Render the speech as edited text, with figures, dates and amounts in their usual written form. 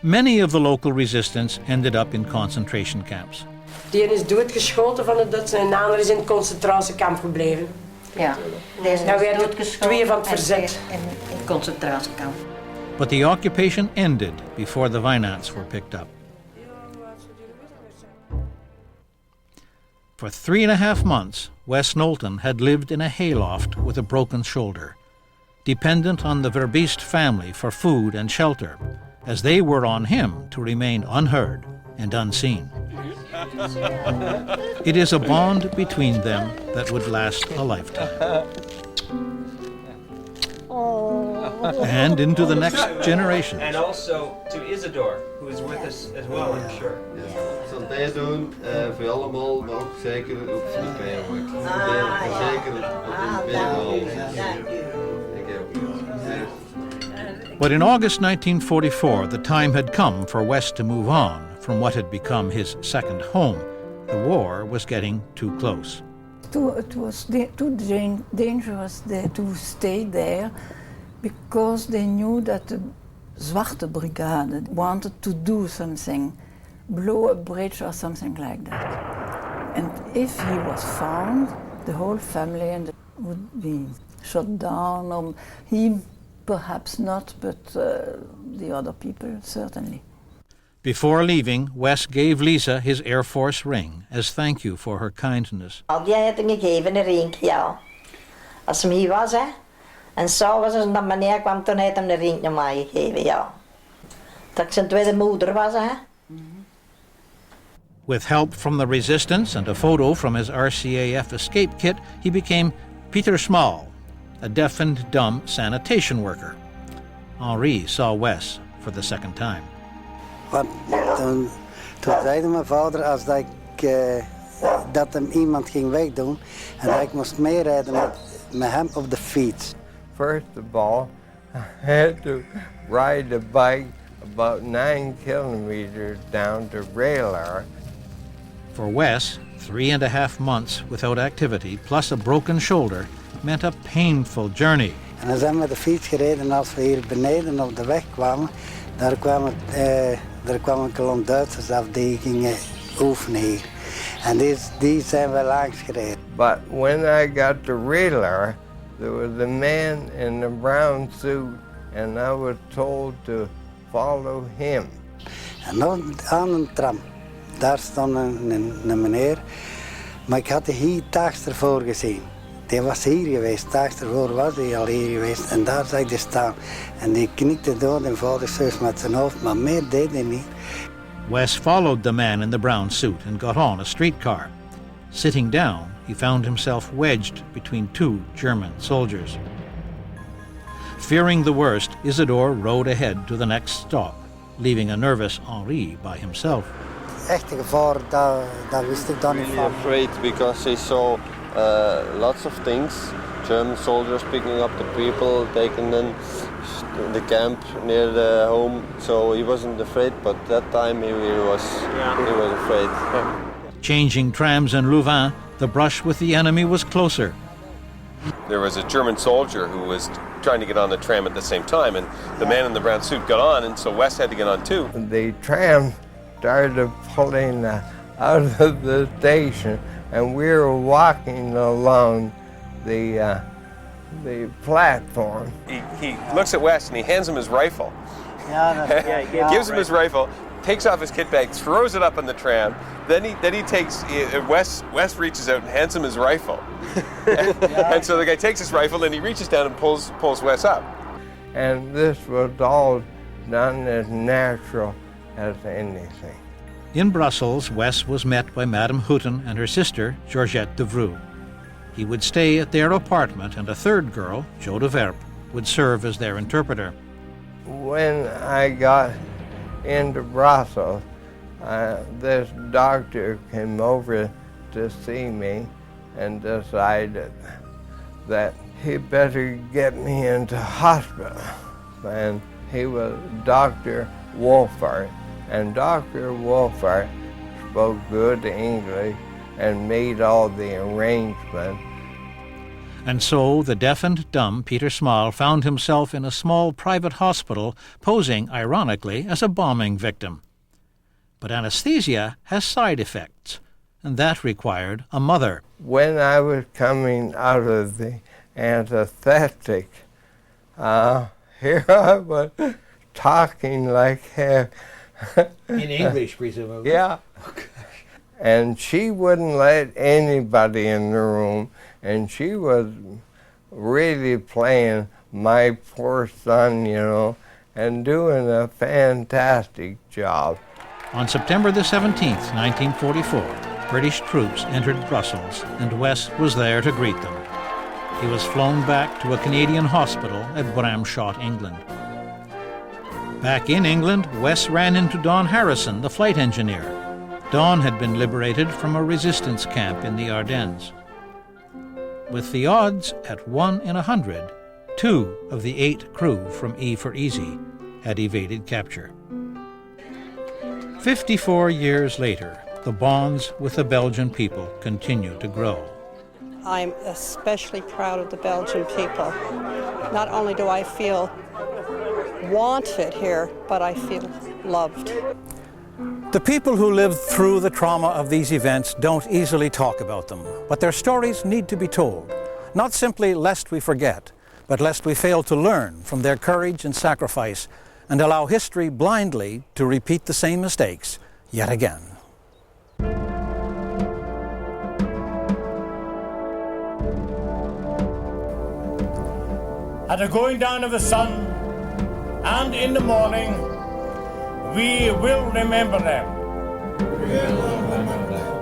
Many of the local resistance ended up in concentration camps. De een is doodgeschoten van de Duitsers en de ander is in het concentratiekamp gebleven. Ja, deze Nou is werden doodgeschoten twee van het verzet. in concentratiekamp. But the occupation ended before the Wynants were picked up. For 3.5 months, Wes Knowlton had lived in a hayloft with a broken shoulder, dependent on the Verbiest family for food and shelter, as they were on him to remain unheard and unseen. It is a bond between them that would last a lifetime. And into the next generation. And also to Isidore, who is with us as well, I'm sure. Wat wij doen voor allemaal, maar ook zeker ook voor de pijnlijk. But in August 1944, the time had come for Wes to move on from what had become his second home. The war was getting too close. It was too dangerous to stay there because they knew that the Zwarte Brigade wanted to do something, blow a bridge or something like that. And if he was found, the whole family would be shot down, or he perhaps not, but the other people certainly. Before leaving, Wes gave Lisa his Air Force ring as thank you for her kindness. Die had hem gegeven, een ring, ja. Als hem hier was, hè. En zo was als dat meneer kwam, toen had hij hem een ring naar mij gegeven, ja. Dat ik zijn tweede moeder was, hè. With help from the resistance and a photo from his RCAF escape kit, he became Peter Small, a deaf and dumb sanitation worker. Henri saw Wes for the second time. Want toen zei mijn vader als dat dat hem iemand ging wegdoen en dat ik moest meerijden met hem op de fiets. First of all, I had to ride a bike about 9 kilometers down to Railar. For Wes, 3.5 months without activity plus a broken shoulder meant a painful journey. En dan zijn we met de fiets gereden en als we hier beneden op de weg kwamen, daar kwam een kolom Duitsers af die gingen oefenen hier. En die zijn we langs gereden. But when I got to Railar, there was a man in a brown suit and I was told to follow him. En dan aan een tram, daar stond een meneer, maar ik had de hier tags ervoor gezien. Die was hier geweest, tags ervoor was hij al hier geweest en daar zag hij staan. En die knikte door en vader zus met zijn hoofd, maar meer deed hij niet. Wes followed the man in the brown suit and got on a streetcar. Sitting down, he found himself wedged between 2 German soldiers. Fearing the worst, Isidore rode ahead to the next stop, leaving a nervous Henri by himself. Echte gevaar, dat wist ik dan niet van. Afraid because he saw lots of things. German soldiers picking up the people, taking them the camp near the home. So he wasn't afraid, but that time he was afraid. Changing trams in Louvain, the brush with the enemy was closer. There was a German soldier who was trying to get on the tram at the same time, and the man in the brown suit got on, and so Wes had to get on too. The tram started pulling out of the station and we were walking along the platform. He looks at Wes and he hands him his rifle. Gives him his rifle, takes off his kit bag, throws it up on the tram. Then he takes Wes reaches out and hands him his rifle. And so the guy takes his rifle and he reaches down and pulls Wes up. And this was all done as natural as anything. In Brussels, Wes was met by Madame Houghton and her sister, Georgette de Vroux. He would stay at their apartment, and a third girl, Jo de Verp, would serve as their interpreter. When I got into Brussels, this doctor came over to see me and decided that he better get me into hospital. And he was Dr. Wolfart. And Dr. Wolfart spoke good English and made all the arrangements. And so the deaf and dumb Peter Small found himself in a small private hospital, posing, ironically, as a bombing victim. But anesthesia has side effects, and that required a mother. When I was coming out of the anesthetic, here I was talking like heck. In English, presumably. Yeah. And she wouldn't let anybody in the room, and she was really playing my poor son, you know, and doing a fantastic job. On September the 17th, 1944, British troops entered Brussels, and Wes was there to greet them. He was flown back to a Canadian hospital at Bramshott, England. Back in England, Wes ran into Don Harrison, the flight engineer. Don had been liberated from a resistance camp in the Ardennes. With the odds at 1 in 100, 2 of the 8 crew from E for Easy had evaded capture. 54 years later, the bonds with the Belgian people continue to grow. I'm especially proud of the Belgian people. Not only do I feel wanted here, but I feel loved. The people who lived through the trauma of these events don't easily talk about them, but their stories need to be told, not simply lest we forget, but lest we fail to learn from their courage and sacrifice and allow history blindly to repeat the same mistakes yet again. At the going down of the sun and in the morning, we will remember them. We will remember them.